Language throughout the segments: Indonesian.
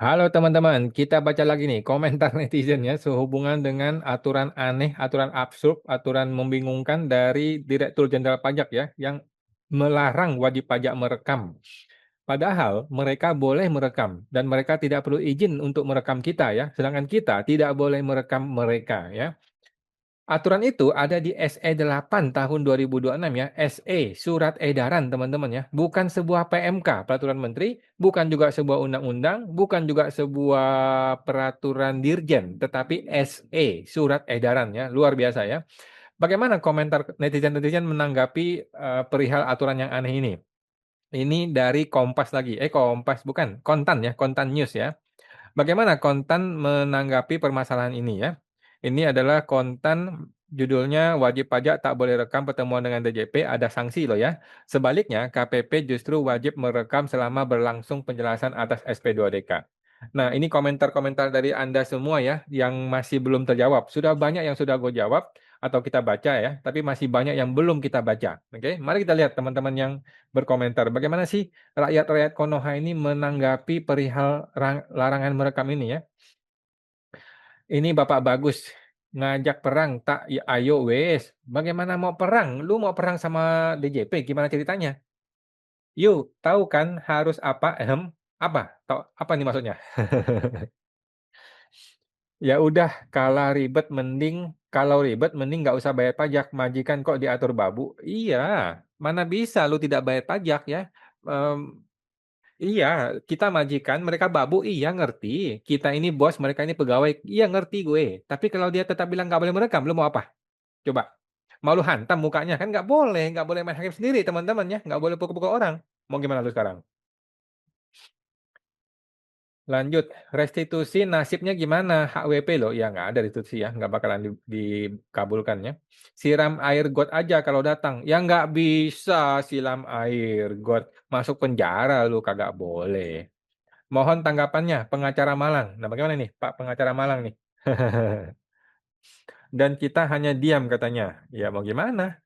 Halo teman-teman, kita baca lagi nih komentar netizen ya sehubungan dengan aturan aneh, aturan absurd, aturan membingungkan dari Direktur Jenderal Pajak ya yang melarang wajib pajak merekam. Padahal mereka boleh merekam dan mereka tidak perlu izin untuk merekam kita ya, sedangkan kita tidak boleh merekam mereka ya. Aturan itu ada di SE 8 tahun 2026 ya, SE, surat edaran teman-teman ya, bukan sebuah PMK, peraturan menteri, bukan juga sebuah undang-undang, bukan juga sebuah peraturan dirjen, tetapi SE, surat edaran ya, luar biasa ya. Bagaimana komentar netizen-netizen menanggapi perihal aturan yang aneh ini? Ini dari Kompas lagi, Kompas bukan, Kontan ya, Kontan News ya. Bagaimana Kontan menanggapi permasalahan ini ya? Ini adalah Kontan judulnya wajib pajak tak boleh rekam pertemuan dengan DJP, ada sanksi loh ya. Sebaliknya KPP justru wajib merekam selama berlangsung penjelasan atas SP2DK. Nah, ini komentar-komentar dari Anda semua ya yang masih belum terjawab. Sudah banyak yang sudah gue jawab atau kita baca ya, tapi masih banyak yang belum kita baca. Oke, mari kita lihat teman-teman yang berkomentar. Bagaimana sih rakyat-rakyat Konoha ini menanggapi perihal larangan merekam ini ya? Ini Bapak Bagus ngajak perang tak ya, ayo wes. Bagaimana mau perang? Lu mau perang sama DJP? Gimana ceritanya? Yuk, tahu kan harus apa? Apa? Tahu apa nih maksudnya? Ya udah, kalau ribet mending nggak usah bayar pajak. Majikan kok diatur babu? Iya, mana bisa lu tidak bayar pajak ya? Em, Iya, kita majikan, mereka babu, iya ngerti. Kita ini bos, mereka ini pegawai, iya ngerti gue. Tapi kalau dia tetap bilang nggak boleh merekam, lu mau apa? Coba. Mau lu hantam mukanya? Kan nggak boleh main hakim sendiri teman-teman ya. Nggak boleh pukul-pukul orang. Mau gimana lu sekarang? Lanjut, restitusi nasibnya gimana? HWP loh, ya nggak ada restitusi ya, nggak bakalan dikabulkan ya. Siram air got aja kalau datang. Ya nggak bisa silam air got. Masuk penjara lu kagak boleh. Mohon tanggapannya, pengacara Malang. Nah, bagaimana nih, Pak pengacara Malang nih? Dan kita hanya diam katanya. Ya mau gimana?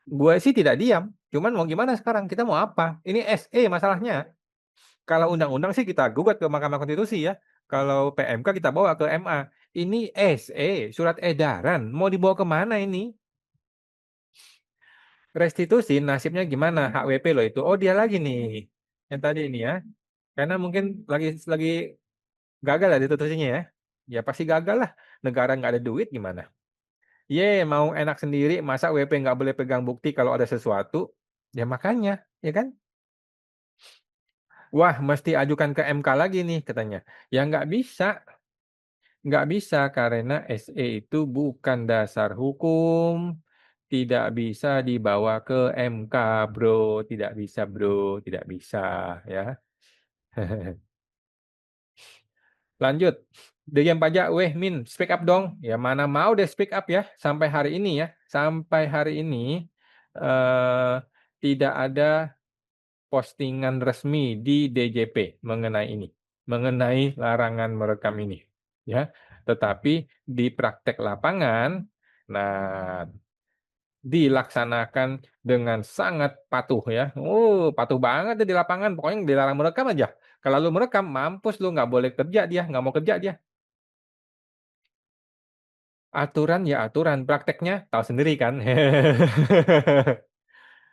Gue sih tidak diam. Cuman mau gimana sekarang? Kita mau apa? Ini SE masalahnya. Kalau undang-undang sih kita gugat ke Mahkamah Konstitusi ya. Kalau PMK kita bawa ke MA. Ini SE, surat edaran. Mau dibawa kemana ini? Restitusi nasibnya gimana? HWP loh itu. Oh dia lagi nih. Yang tadi ini ya. Karena mungkin lagi gagal ya restitusinya ya. Ya pasti gagal lah. Negara nggak ada duit gimana? Ye, mau enak sendiri, masa WP nggak boleh pegang bukti kalau ada sesuatu? Ya makanya, ya kan? Wah, mesti ajukan ke MK lagi nih katanya. Ya nggak bisa karena SE itu bukan dasar hukum, tidak bisa dibawa ke MK, bro, tidak bisa, bro, tidak bisa, ya. Lanjut. Dirjen pajak, weh, Min, speak up dong. Ya mana mau deh speak up ya. Sampai hari ini ya. Sampai hari ini eh, tidak ada postingan resmi di DJP mengenai ini. Mengenai larangan merekam ini. Ya. Tetapi di praktek lapangan, nah dilaksanakan dengan sangat patuh ya. Oh, patuh banget deh di lapangan. Pokoknya dilarang merekam aja. Kalau lu merekam, mampus lu nggak boleh kerja dia, nggak mau kerja dia. Aturan ya aturan, prakteknya tahu sendiri kan.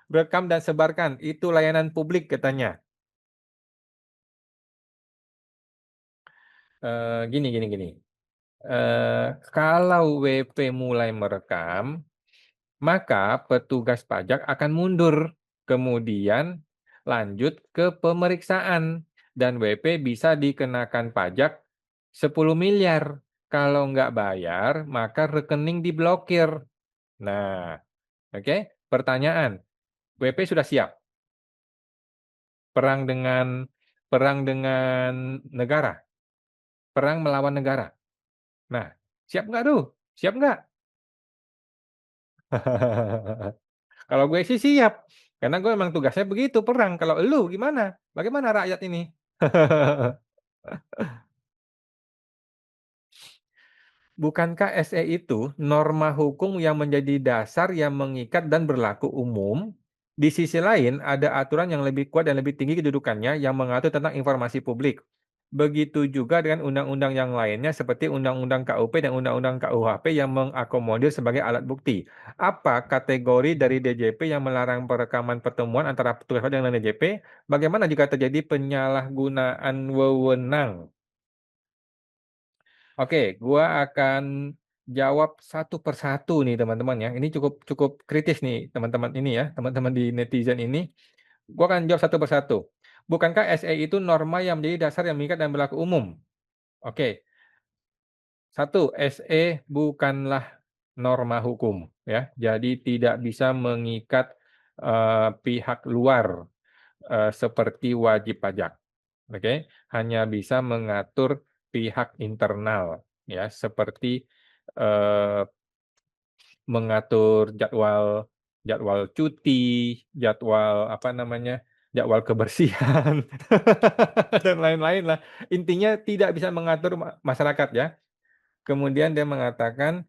Rekam dan sebarkan, itu layanan publik katanya. Gini. Kalau WP mulai merekam, maka petugas pajak akan mundur. Kemudian lanjut ke pemeriksaan. Dan WP bisa dikenakan pajak 10 miliar. Kalau nggak bayar, maka rekening diblokir. Nah, oke. Pertanyaan, WP sudah siap perang dengan perang dengan negara, perang melawan negara. Nah, siap nggak tuh? Siap nggak? Kalau gue sih siap, karena gue emang tugasnya begitu perang. Kalau elu gimana? Bagaimana rakyat ini? Bukankah SE itu norma hukum yang menjadi dasar yang mengikat dan berlaku umum? Di sisi lain, ada aturan yang lebih kuat dan lebih tinggi kedudukannya yang mengatur tentang informasi publik. Begitu juga dengan undang-undang yang lainnya seperti Undang-Undang KUP dan Undang-Undang KUHP yang mengakomodir sebagai alat bukti. Apa kategori dari DJP yang melarang perekaman pertemuan antara petugas pajak dengan DJP? Bagaimana jika terjadi penyalahgunaan wewenang? Oke, gua akan jawab satu persatu nih teman-teman ya. Ini cukup cukup kritis nih teman-teman ini ya, teman-teman di netizen ini. Gua akan jawab satu persatu. Bukankah SE itu norma yang menjadi dasar yang mengikat dan berlaku umum? Oke, satu, SE bukanlah norma hukum ya. Jadi tidak bisa mengikat pihak luar seperti wajib pajak. Oke, hanya bisa mengatur pihak internal ya, seperti eh, mengatur jadwal jadwal cuti, jadwal apa namanya, jadwal kebersihan dan lain-lain lah. Intinya tidak bisa mengatur masyarakat ya. Kemudian dia mengatakan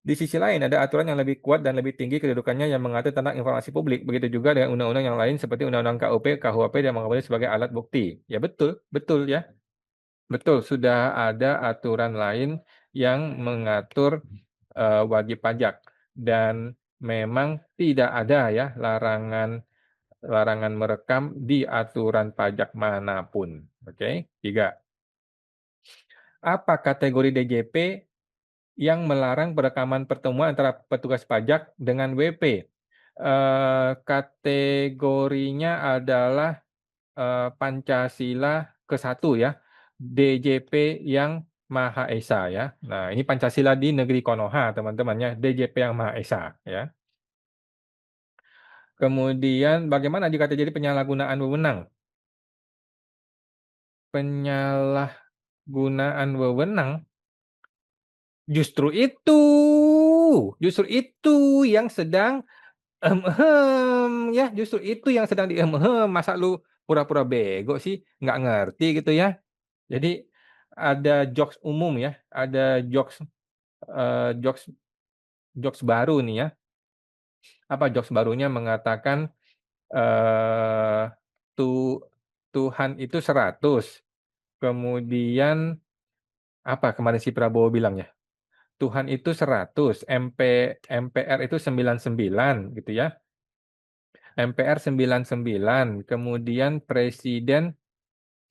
di sisi lain ada aturan yang lebih kuat dan lebih tinggi kedudukannya yang mengatur tentang informasi publik. Begitu juga dengan undang-undang yang lain seperti Undang-Undang KUP, KUHP yang mengakomodir sebagai alat bukti. Ya betul, betul ya. Betul, sudah ada aturan lain yang mengatur wajib pajak dan memang tidak ada ya larangan larangan merekam di aturan pajak manapun. Oke, 3. Apa kategori DJP yang melarang perekaman pertemuan antara petugas pajak dengan WP? Kategorinya adalah Pancasila ke-1 ya, DJP yang Maha Esa ya. Nah, ini Pancasila di negeri Konoha teman-teman ya, DJP yang Maha Esa ya. Kemudian bagaimana jika terjadi penyalahgunaan wewenang? Penyalahgunaan wewenang justru itu yang sedang ya, justru itu yang sedang masa lu pura-pura bego sih, nggak ngerti gitu ya. Jadi ada jokes umum ya, ada jokes, jokes jokes baru nih ya. Apa jokes barunya mengatakan, eee, tu Tuhan itu 100, kemudian apa kemarin si Prabowo bilang ya, Tuhan itu 100, MPR itu 99 gitu ya, MPR 99, kemudian presiden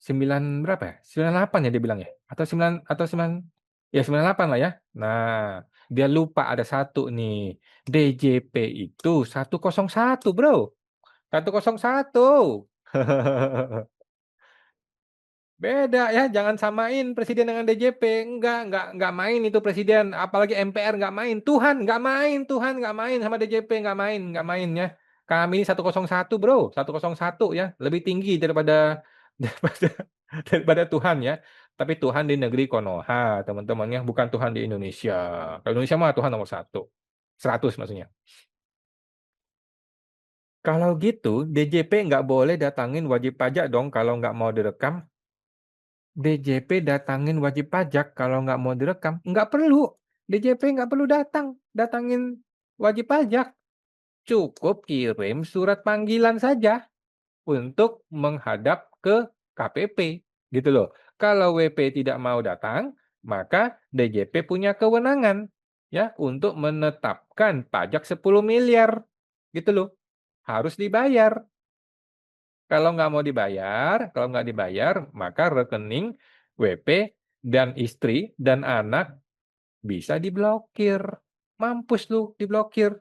9 berapa ya, 98 ya dia bilang ya? Atau 98 lah ya. Nah, dia lupa ada satu nih, DJP itu 101 Bro, 101. Beda ya, jangan samain presiden dengan DJP, enggak main itu presiden, apalagi MPR nggak main, Tuhan nggak main sama DJP, nggak main ya. Kami ini 101 Bro, 101 ya, lebih tinggi daripada daripada daripada Tuhan ya. Tapi Tuhan di negeri Konoha teman-teman ya, bukan Tuhan di Indonesia. Kalau Indonesia mah Tuhan nomor 1, 100 maksudnya. Kalau gitu DJP nggak boleh datangin wajib pajak dong kalau nggak mau direkam. DJP datangin wajib pajak kalau nggak mau direkam, nggak perlu. DJP nggak perlu datangin wajib pajak. Cukup kirim surat panggilan saja untuk menghadap ke KPP, gitu loh. Kalau WP tidak mau datang, maka DJP punya kewenangan ya untuk menetapkan pajak 10 miliar, gitu loh. Harus dibayar. Kalau nggak dibayar, maka rekening WP dan istri dan anak bisa diblokir. Mampus lu, diblokir.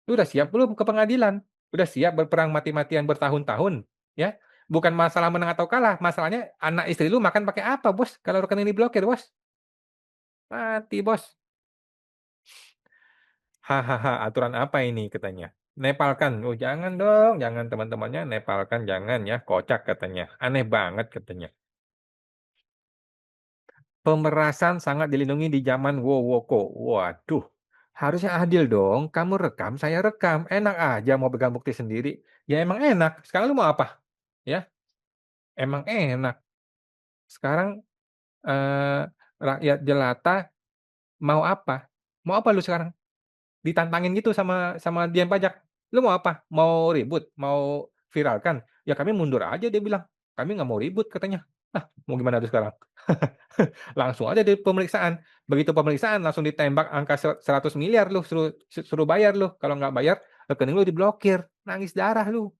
Lu udah siap belum ke pengadilan? Udah siap berperang mati-matian bertahun-tahun? Ya, bukan masalah menang atau kalah, masalahnya anak istri lu makan pakai apa, Bos, kalau rekening diblokir, Bos? Mati, Bos. "Hahaha, aturan apa ini?" katanya. "Nepalkan." "Oh, jangan dong, jangan teman-temannya nepalkan, jangan ya, kocak," katanya. "Aneh banget," katanya. Pemerasan sangat dilindungi di zaman Wowoko. Waduh, harusnya adil dong. Kamu rekam, saya rekam. Enak aja mau pegang bukti sendiri. Ya emang enak. Sekarang lu mau apa? Ya, emang enak. Sekarang rakyat jelata mau apa? Mau apa lu sekarang? Ditantangin gitu sama sama Dian Pajak. Lu mau apa? Mau ribut? Mau viralkan? Ya kami mundur aja dia bilang. Kami nggak mau ribut katanya. Mau gimana tuh sekarang? Langsung aja di pemeriksaan. Begitu pemeriksaan langsung ditembak angka 100 miliar lu, suruh bayar lu, kalau nggak bayar rekening lu diblokir, nangis darah lu.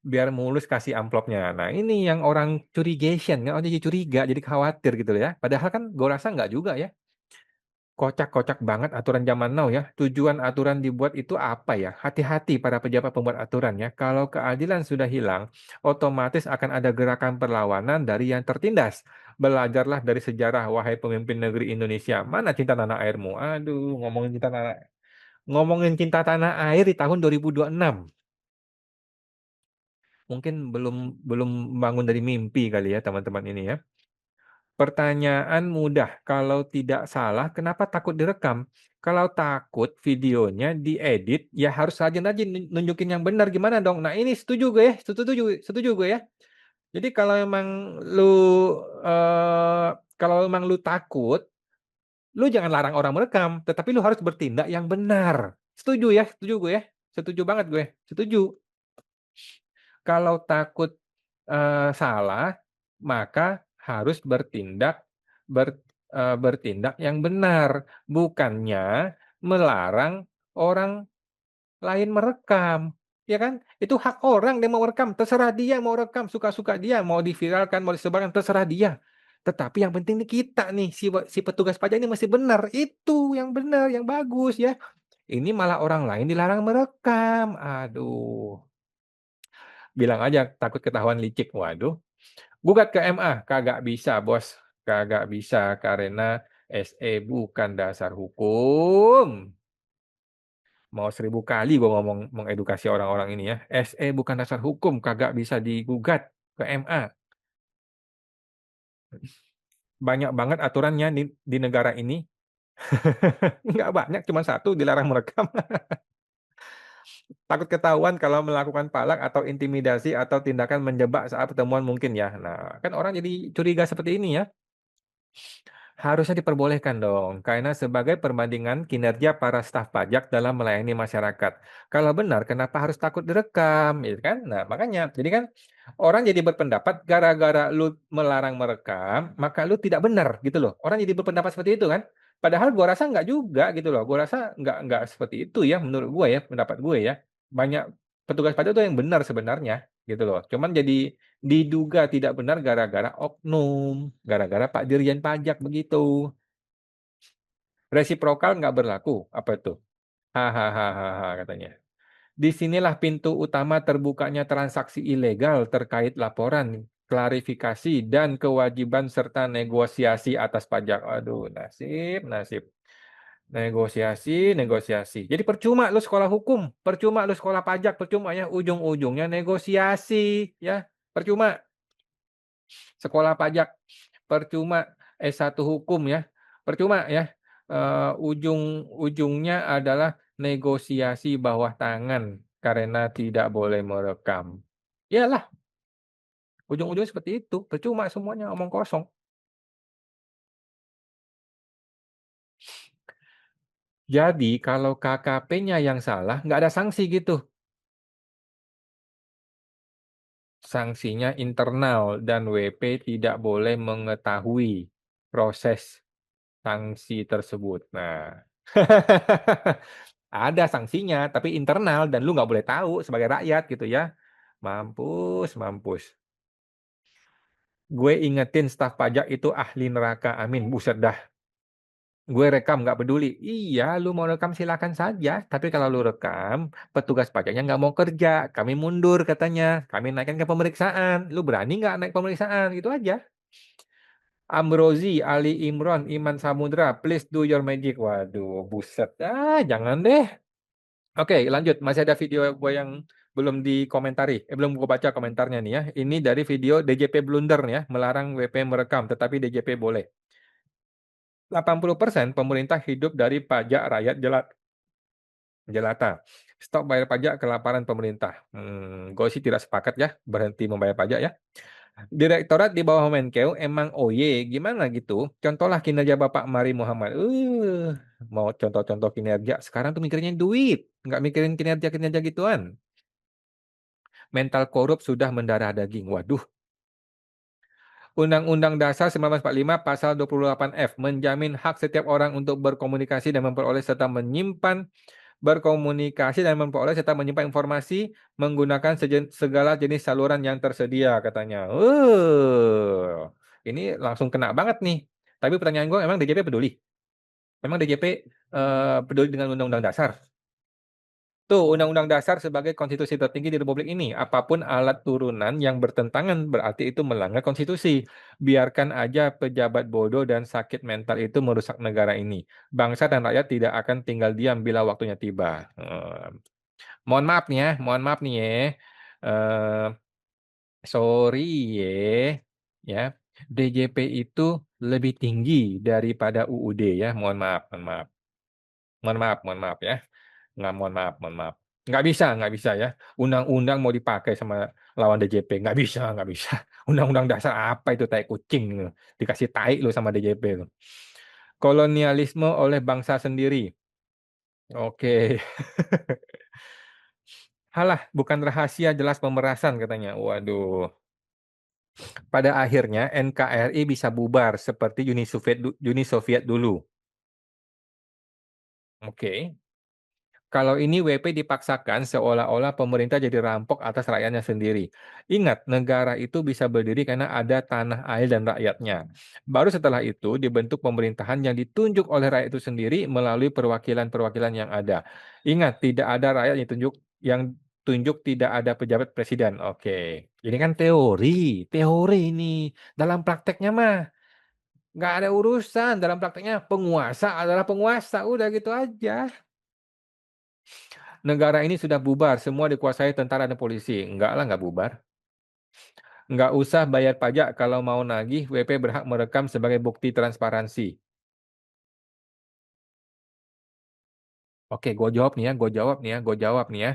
Biar mulus kasih amplopnya. Nah ini yang orang curigation kan, orang jadi curiga, jadi khawatir gitu ya. Padahal kan gue rasa nggak juga ya. Kocak-kocak banget aturan zaman now ya. Tujuan aturan dibuat itu apa ya? Hati-hati para pejabat pembuat aturan ya. Kalau keadilan sudah hilang, otomatis akan ada gerakan perlawanan dari yang tertindas. Belajarlah dari sejarah, wahai pemimpin negeri Indonesia. Mana cinta tanah airmu? Aduh, ngomongin cinta tanah air di tahun 2026. Mungkin belum belum bangun dari mimpi kali ya teman-teman ini ya. Pertanyaan mudah, kalau tidak salah, kenapa takut direkam? Kalau takut videonya diedit, ya harus rajin-rajin nunjukin yang benar gimana dong? Nah ini setuju gue ya, setuju gue ya. Jadi eh, kalau memang lu takut, lu jangan larang orang merekam, tetapi lu harus bertindak yang benar. Setuju ya, setuju gue ya, setuju banget gue, setuju. Kalau takut salah, maka harus bertindak yang benar, bukannya melarang orang lain merekam. Ya kan? Itu hak orang dia mau rekam, terserah dia mau rekam, suka-suka dia, mau diviralkan, mau disebarkan, terserah dia. Tetapi yang penting nih kita nih, si petugas pajak ini masih benar. Itu yang benar, yang bagus ya. Ini malah orang lain dilarang merekam. Aduh. Bilang aja takut ketahuan licik. Waduh. Gugat ke MA, kagak bisa bos, kagak bisa karena SE bukan dasar hukum. Mau 1000 kali gue ngomong mengedukasi orang-orang ini ya, SE bukan dasar hukum, kagak bisa digugat ke MA. Banyak banget aturannya di negara ini. Nggak banyak, cuma satu, dilarang merekam. Takut ketahuan kalau melakukan palak atau intimidasi atau tindakan menjebak saat pertemuan mungkin ya. Nah, kan orang jadi curiga seperti ini ya. Harusnya diperbolehkan dong, karena sebagai perbandingan kinerja para staf pajak dalam melayani masyarakat. Kalau benar, kenapa harus takut direkam, gitu kan? Nah, makanya, jadi kan orang jadi berpendapat gara-gara lu melarang merekam, maka lu tidak benar, gitu loh. Orang jadi berpendapat seperti itu kan? Padahal gua rasa nggak juga, gitu loh. Gua rasa nggak seperti itu ya, menurut gue ya, pendapat gue ya. Banyak petugas pajak itu yang benar sebenarnya, gitu loh. Cuman jadi diduga tidak benar gara-gara oknum, gara-gara Pak Dirjen Pajak begitu. Resiprokal nggak berlaku, apa itu? Hahaha katanya. Disinilah pintu utama terbukanya transaksi ilegal terkait laporan, klarifikasi, dan kewajiban serta negosiasi atas pajak. Aduh, nasib, nasib. Negosiasi, negosiasi. Jadi percuma lu sekolah hukum, percuma lu sekolah pajak, percuma ya. Ujung-ujungnya negosiasi, ya. Percuma. Sekolah pajak percuma, S1 hukum ya, percuma ya. Ujung-ujungnya adalah negosiasi bawah tangan karena tidak boleh merekam. Iyalah, ujung-ujungnya seperti itu, percuma semuanya omong kosong. Jadi kalau KKP-nya yang salah, nggak ada sanksi gitu. Sanksinya internal dan WP tidak boleh mengetahui proses sanksi tersebut. Nah, ada sanksinya, tapi internal dan lu nggak boleh tahu sebagai rakyat gitu ya. Mampus, mampus. Gue ingetin staf pajak itu ahli neraka. Amin. Buset dah. Gue rekam nggak peduli. Iya, lu mau rekam silakan saja. Tapi kalau lu rekam, petugas pajaknya nggak mau kerja. Kami mundur katanya. Kami naikkan ke pemeriksaan. Lu berani nggak naik pemeriksaan? Gitu aja. Ambrozi, Ali Imron, Iman Samudra, please do your magic. Waduh, buset. Jangan deh. Oke, lanjut. Masih ada video gue yang belum dikomentari. Belum gue baca komentarnya nih ya. Ini dari video DJP blunder nih ya. Melarang WP merekam, tetapi DJP boleh. 80% pemerintah hidup dari pajak rakyat jelata. Stop bayar pajak kelaparan pemerintah. Gue sih tidak sepakat ya. Berhenti membayar pajak ya. Direktorat di bawah Menkeu emang OY. Gimana gitu? Contohlah kinerja Bapak Mari Muhammad. Mau contoh-contoh kinerja. Sekarang tuh mikirnya duit. Nggak mikirin kinerja-kinerja gituan. Mental korup sudah mendarah daging. Waduh, Undang-Undang Dasar 1945 Pasal 28F menjamin hak setiap orang untuk berkomunikasi dan memperoleh serta menyimpan informasi menggunakan segala jenis saluran yang tersedia katanya. Ini langsung kena banget nih. Tapi pertanyaan gue, emang DJP peduli? Memang DJP peduli dengan Undang-Undang Dasar? Tuh, Undang-Undang Dasar sebagai konstitusi tertinggi di Republik ini. Apapun alat turunan yang bertentangan berarti itu melanggar konstitusi. Biarkan aja pejabat bodoh dan sakit mental itu merusak negara ini. Bangsa dan rakyat tidak akan tinggal diam bila waktunya tiba. Mohon maaf nih ya, mohon maaf nih ya. Eh, sorry ya, ya. DJP itu lebih tinggi daripada UUD ya. Mohon maaf, mohon maaf. Mohon maaf ya. Nggak, mohon maaf, mohon maaf. Nggak bisa ya. Undang-undang mau dipakai sama lawan DJP. Nggak bisa, nggak bisa. Undang-undang dasar apa itu tai kucing. Lu. Dikasih tai lu sama DJP. Lu. Kolonialisme oleh bangsa sendiri. Oke. Halah, bukan rahasia jelas pemerasan katanya. Waduh. Pada akhirnya NKRI bisa bubar seperti Uni Soviet dulu. Oke. Kalau ini WP dipaksakan seolah-olah pemerintah jadi rampok atas rakyatnya sendiri. Ingat, negara itu bisa berdiri karena ada tanah air dan rakyatnya. Baru setelah itu dibentuk pemerintahan yang ditunjuk oleh rakyat itu sendiri melalui perwakilan-perwakilan yang ada. Ingat, tidak ada rakyat yang tunjuk tidak ada pejabat presiden. Oke, ini kan teori ini. Dalam prakteknya mah nggak ada urusan. Dalam prakteknya penguasa adalah penguasa, udah gitu aja. Negara ini sudah bubar, semua dikuasai tentara dan polisi. Enggak lah, nggak bubar. Nggak usah bayar pajak kalau mau nagih, WP berhak merekam sebagai bukti transparansi. Oke, gue jawab nih ya, gue jawab nih ya.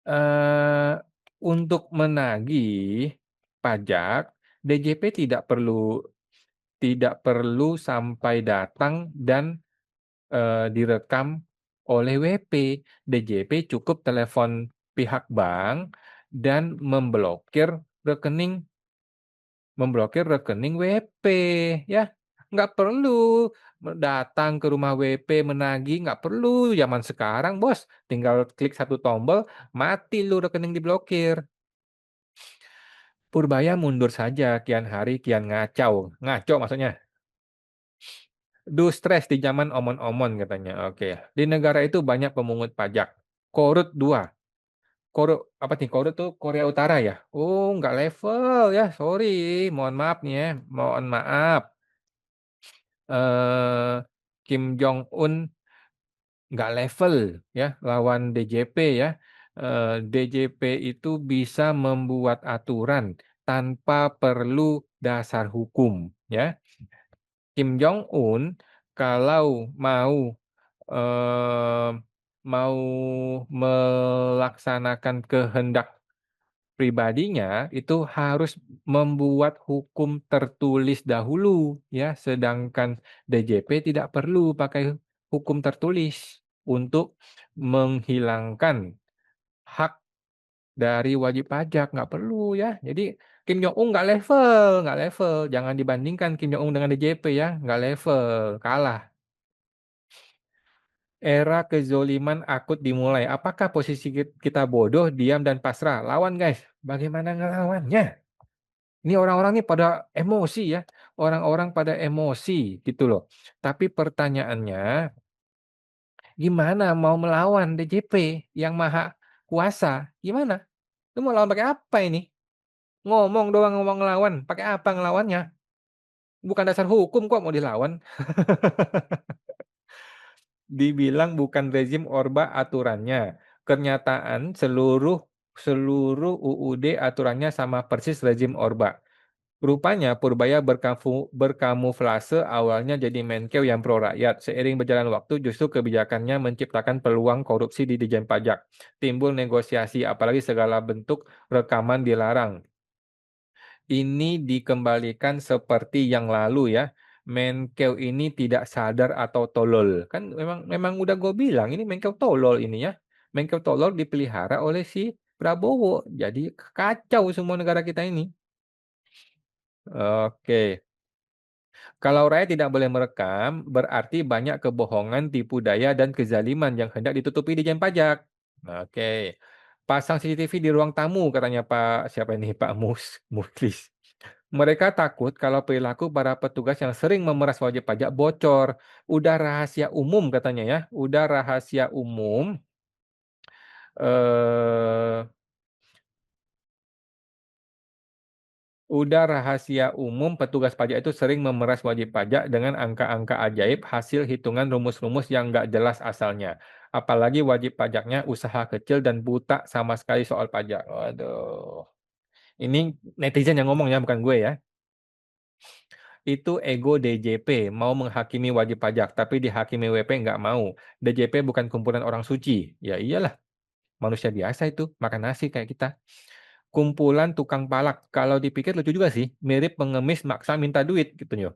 Eh, untuk menagih pajak, DJP tidak perlu sampai datang dan direkam oleh WP. DJP cukup telepon pihak bank dan rekening memblokir rekening WP ya. Nggak perlu datang ke rumah WP menagih, nggak perlu zaman sekarang bos. Tinggal klik satu tombol, mati lu rekening diblokir. Purbaya mundur saja, kian hari kian ngacau. Ngaco maksudnya. Stres di zaman omon-omon katanya. Oke. Di negara itu banyak pemungut pajak. Korut dua. Korut apa nih? Korut tuh Korea Utara ya? Oh, nggak level ya. Sorry. Mohon maaf nih ya. Mohon maaf. eh Kim Jong Un nggak level ya lawan DJP ya. DJP itu bisa membuat aturan tanpa perlu dasar hukum ya. Kim Jong Un kalau eh, mau melaksanakan kehendak pribadinya itu harus membuat hukum tertulis dahulu ya, sedangkan DJP tidak perlu pakai hukum tertulis untuk menghilangkan hak dari wajib pajak, nggak perlu ya. Jadi Kim Jong Un nggak level, jangan dibandingkan Kim Jong Un dengan DJP ya, nggak level, kalah. Era kezoliman akut dimulai. Apakah posisi kita bodoh, diam dan pasrah? Lawan guys, bagaimana ngelawannya? Ini orang-orang ini pada emosi ya. Orang-orang pada emosi gitu loh. Tapi pertanyaannya, gimana mau melawan DJP yang maha kuasa? Gimana? Lu mau lawan pakai apa ini? Ngomong doang ngomong ngelawan. Pakai apa ngelawannya? Bukan dasar hukum kok mau dilawan. Dibilang bukan rezim Orba aturannya. Kenyataan seluruh seluruh UUD aturannya sama persis rezim Orba. Rupanya Purbaya berkamuflase awalnya jadi Menkeu yang pro rakyat. Seiring berjalan waktu justru kebijakannya menciptakan peluang korupsi di Dijen Pajak. Timbul negosiasi apalagi segala bentuk rekaman dilarang. Ini dikembalikan seperti yang lalu ya. Menkeu ini tidak sadar atau tolol. Kan memang memang udah gue bilang ini Menkeu tolol ini ya. Menkeu tolol dipelihara oleh si Prabowo. Jadi kacau semua negara kita ini. Oke. Kalau rakyat tidak boleh merekam, berarti banyak kebohongan, tipu daya, dan kezaliman yang hendak ditutupi Ditjen Pajak. Oke. Pasang CCTV di ruang tamu katanya Pak siapa ini, Pak Muklis. Mereka takut kalau perilaku para petugas yang sering memeras wajib pajak bocor. Udah rahasia umum katanya ya, udah rahasia umum, eee Udah rahasia umum petugas pajak itu sering memeras wajib pajak dengan angka-angka ajaib hasil hitungan rumus-rumus yang nggak jelas asalnya. Apalagi wajib pajaknya usaha kecil dan buta sama sekali soal pajak. Waduh. Ini netizen yang ngomong ya, bukan gue ya. Itu ego DJP, mau menghakimi wajib pajak, tapi dihakimi WP nggak mau. DJP bukan kumpulan orang suci. Ya iyalah, manusia biasa itu, makan nasi kayak kita. Kumpulan tukang palak, kalau dipikir lucu juga sih, mirip pengemis maksa minta duit gitu yo.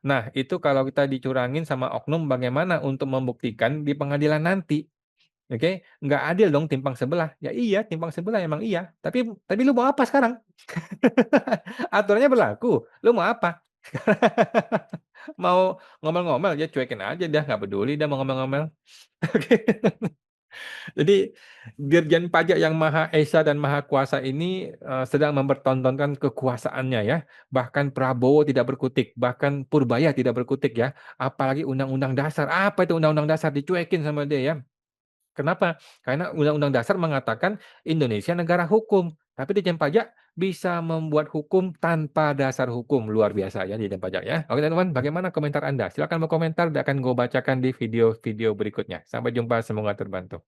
Nah, itu kalau kita dicurangin sama oknum bagaimana untuk membuktikan di pengadilan nanti, oke? Nggak adil dong timpang sebelah. Ya iya, timpang sebelah emang iya, tapi lu mau apa sekarang? Aturannya berlaku, lu mau apa? Mau ngomel-ngomel, ya cuekin aja dah, nggak peduli dia mau ngomel-ngomel. Oke. Jadi, Dirjen Pajak yang Maha Esa dan Maha Kuasa ini, sedang mempertontonkan kekuasaannya ya. Bahkan Prabowo tidak berkutik, bahkan Purbaya tidak berkutik ya. Apalagi Undang-Undang Dasar, apa itu Undang-Undang Dasar, dicuekin sama dia ya. Kenapa? Karena Undang-Undang Dasar mengatakan Indonesia negara hukum, tapi Ditjen Pajak bisa membuat hukum tanpa dasar hukum. Luar biasa ya Ditjen Pajak ya. Oke teman-teman, bagaimana komentar Anda? Silakan berkomentar dan akan gue bacakan di video-video berikutnya. Sampai jumpa, semoga terbantu.